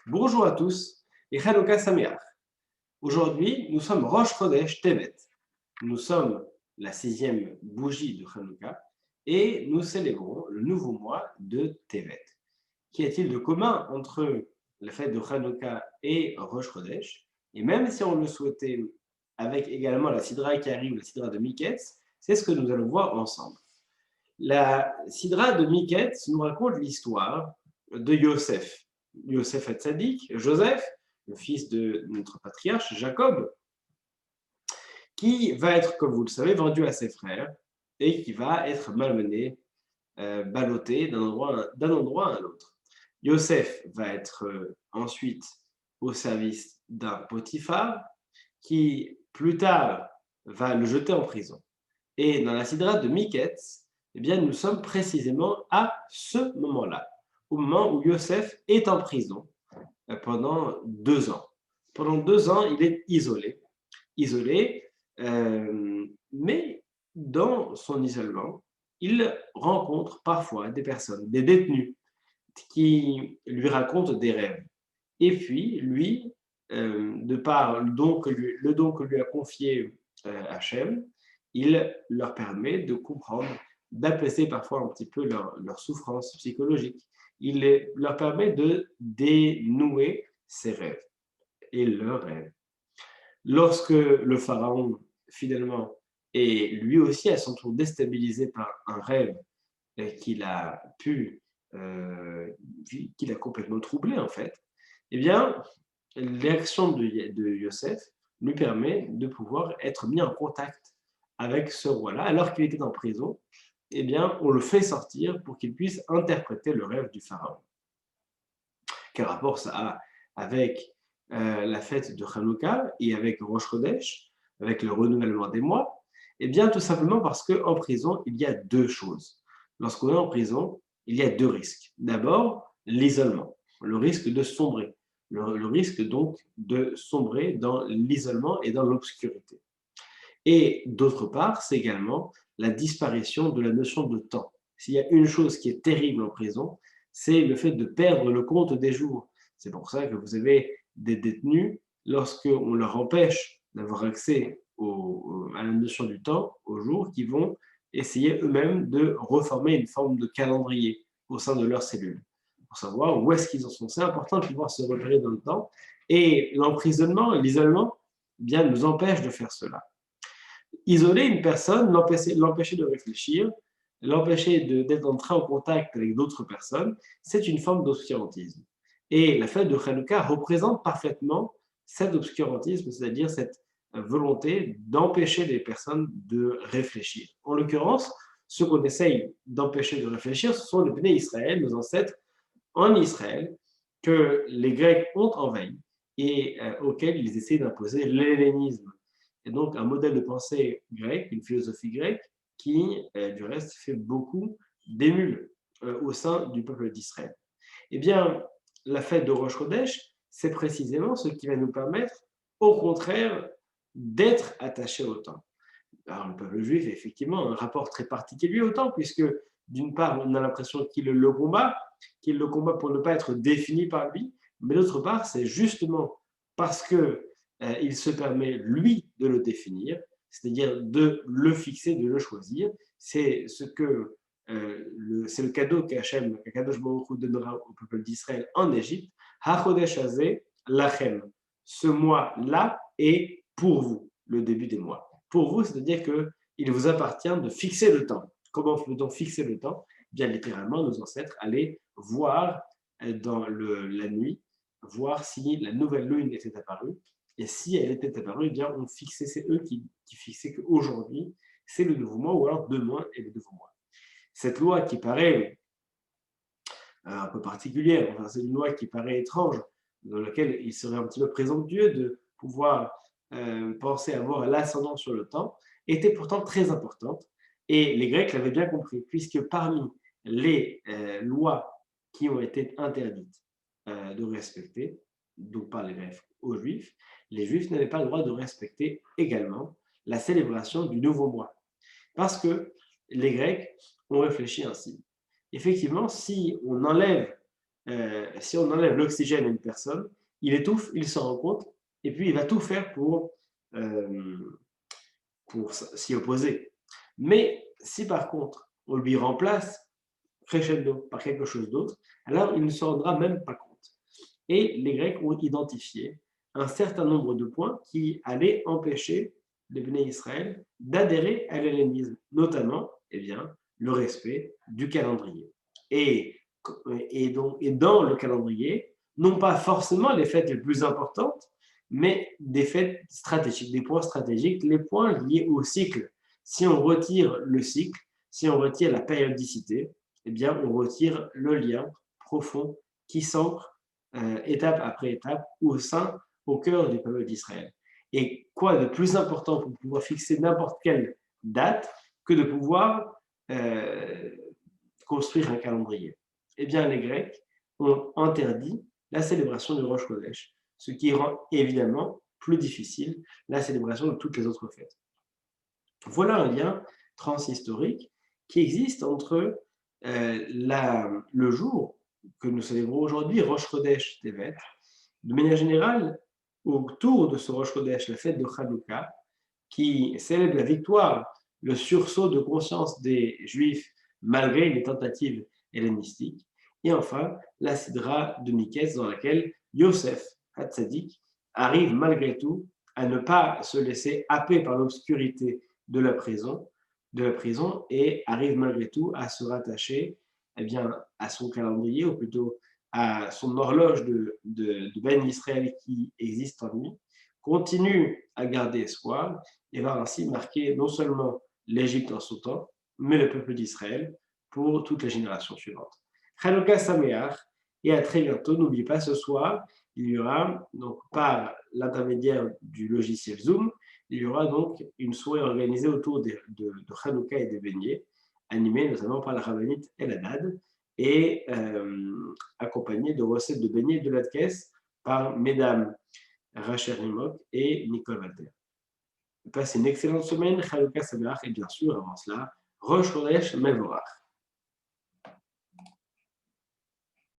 Bonjour à tous et Chanukah Sameach. Aujourd'hui, nous sommes Rosh Chodesh Tevet. Nous sommes la sixième bougie de Chanukah et nous célébrons le nouveau mois de Tevet. Qu'y a-t-il de commun entre la fête de Chanukah et Rosh Chodesh? Et même si on le souhaitait avec également la Sidra qui arrive, la Sidra de Miketz, c'est ce que nous allons voir ensemble. La Sidra de Miketz nous raconte l'histoire de Yosef. Yosef Hatzadik, Joseph, le fils de notre patriarche Jacob, qui va être, comme vous le savez, vendu à ses frères et qui va être malmené, ballotté d'un endroit à un autre. Yosef va être ensuite au service d'un Potiphar qui, plus tard, va le jeter en prison. Et dans la Sidra de Miketz, eh bien, nous sommes précisément à ce moment-là, au moment où Yosef est en prison pendant 2 ans. Pendant 2 ans, il est isolé, mais dans son isolement, il rencontre parfois des personnes, des détenus, qui lui racontent des rêves. Et puis, lui, de par le don que lui a confié Hachem, il leur permet de comprendre, d'apaiser parfois un petit peu leur souffrance psychologique. Leur permet de dénouer ses rêves et leurs rêves. Lorsque le pharaon, finalement, est lui aussi à son tour déstabilisé par un rêve qu'il a qu'il a complètement troublé en fait, eh bien, l'action de Yosef lui permet de pouvoir être mis en contact avec ce roi-là, alors qu'il était en prison. Eh bien, on le fait sortir pour qu'il puisse interpréter le rêve du pharaon. Quel rapport ça a avec la fête de Hanouka et avec Rosh Chodesh, avec le renouvellement des mois? Eh bien, tout simplement parce qu'en prison, il y a deux choses. Lorsqu'on est en prison, il y a deux risques. D'abord, l'isolement, le risque de sombrer, le risque donc de sombrer dans l'isolement et dans l'obscurité. Et d'autre part, c'est également la disparition de la notion de temps. S'il y a une chose qui est terrible en prison, c'est le fait de perdre le compte des jours. C'est pour ça que vous avez des détenus, lorsqu'on leur empêche d'avoir accès à la notion du temps, aux jours, qui vont essayer eux-mêmes de reformer une forme de calendrier au sein de leur cellule, pour savoir où est-ce qu'ils en sont. C'est important de pouvoir se repérer dans le temps. Et l'emprisonnement, l'isolement, eh bien, nous empêche de faire cela. Isoler une personne, l'empêcher de réfléchir, l'empêcher d'entrer en contact avec d'autres personnes, c'est une forme d'obscurantisme. Et la fête de Hanouka représente parfaitement cet obscurantisme, c'est-à-dire cette volonté d'empêcher les personnes de réfléchir. En l'occurrence, ce qu'on essaye d'empêcher de réfléchir, ce sont les Bnei Israël, nos ancêtres en Israël, que les Grecs ont envahi et auxquels ils essaient d'imposer l'hellénisme, et donc un modèle de pensée grec, une philosophie grecque qui, du reste, fait beaucoup d'émules au sein du peuple d'Israël. Eh bien, la fête de Rosh Chodesh, c'est précisément ce qui va nous permettre, au contraire, d'être attachés au temps. Alors, le peuple juif a effectivement un rapport très particulier au temps, puisque d'une part, on a l'impression qu'il le combat pour ne pas être défini par lui, mais d'autre part, c'est justement parce que il se permet, lui, de le définir, c'est-à-dire de le fixer, de le choisir. C'est c'est le cadeau qu'Akadosh Baruch Hu donnera au peuple d'Israël en Égypte. HaChodesh hazeh lachem. Ce mois-là est pour vous, le début des mois. Pour vous, c'est-à-dire qu'il vous appartient de fixer le temps. Comment peut-on fixer le temps? Bien littéralement, nos ancêtres allaient voir dans la nuit, voir si la nouvelle lune était apparue. Et si elle était apparue, eh bien, c'est eux qui fixaient qu'aujourd'hui, c'est le nouveau mois, ou alors demain est le nouveau mois. Cette loi qui paraît un peu particulière, enfin, c'est une loi qui paraît étrange, dans laquelle il serait un petit peu présomptueux de pouvoir penser avoir l'ascendant sur le temps, était pourtant très importante. Et les Grecs l'avaient bien compris, puisque parmi les lois qui ont été interdites de respecter, donc par les Grecs aux Juifs, les Juifs n'avaient pas le droit de respecter également la célébration du nouveau mois. Parce que les Grecs ont réfléchi ainsi. Effectivement, si on enlève si on enlève l'oxygène à une personne, il étouffe, il s'en rend compte, et puis il va tout faire euh, pour s'y opposer. Mais si par contre, on lui remplace crescendo par quelque chose d'autre, alors il ne se rendra même pas compte. Et les Grecs ont identifié un certain nombre de points qui allaient empêcher les Béné Israël d'adhérer à l'hellénisme, notamment eh bien, le respect du calendrier. Et, et dans le calendrier, non pas forcément les fêtes les plus importantes, mais des fêtes stratégiques, des points stratégiques, les points liés au cycle. Si on retire le cycle, si on retire la périodicité, eh bien, on retire le lien profond qui s'ancre étape après étape au cœur du peuple d'Israël. Et quoi de plus important pour pouvoir fixer n'importe quelle date que de pouvoir euh, construire un calendrier? Eh bien, les Grecs ont interdit la célébration du Rosh Chodesh, ce qui rend évidemment plus difficile la célébration de toutes les autres fêtes. Voilà un lien transhistorique qui existe entre le jour que nous célébrons aujourd'hui, Rosh Chodesh Tevet. De manière générale, autour de ce Rosh Chodesh, la fête de Hanouka, qui célèbre la victoire, le sursaut de conscience des Juifs malgré les tentatives hellénistiques. Et enfin, la Sidra de Miketz, dans laquelle Yosef Hatzadik arrive malgré tout à ne pas se laisser happer par l'obscurité de la prison et arrive malgré tout à se rattacher eh bien, à son calendrier, ou plutôt à son horloge de Ben Israël qui existe en lui, continue à garder espoir et va ainsi marquer non seulement l'Égypte en son temps, mais le peuple d'Israël pour toutes les générations suivantes. Chanukah Sameach, et à très bientôt. N'oubliez pas, ce soir, il y aura, donc par l'intermédiaire du logiciel Zoom, il y aura donc une soirée organisée autour de Hanouka et des beignets, animée notamment par la rabbinite El Haddad, et accompagnée de recettes de beignets de l'Adkes par mesdames Rachel Rimok et Nicole Walter. Passez une excellente semaine, Chanukah Sameach, et bien sûr, avant cela, Rosh Chodesh Mevorach.